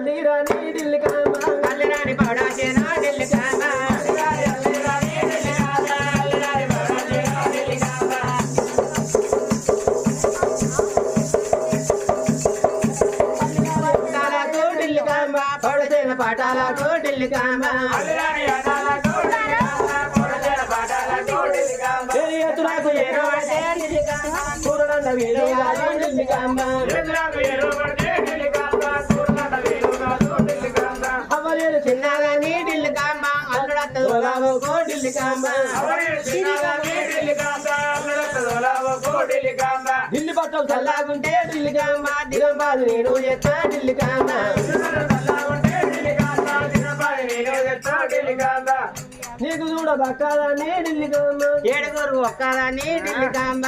అల్లి రాని ఢిల్లీ కామ అల్లి రాని పౌడాసేనా ఢిల్లీ కామ పాఠాలకు ఢిల్లీ కామ ఎత్తులకు ఏరవడే ఢిల్లీ కామ పూర్ణంద వీరుగాలు ఢిల్లీ కామ అవలేరు చిన్నగాని ఢిల్లీ కామ అల్లుడత్తోలావో ఢిల్లీ కామ ఢిల్లీ పట్టం చల్లాగుంటే ఢిల్లీ కామ దిగంబాదు నేను చేస్తా ఢిల్లీ కామ నీకు చూడ బక్కాలని ఢిల్లీ కామ ఏడుగురు ఒక్కదాని ఢిల్లీ కామ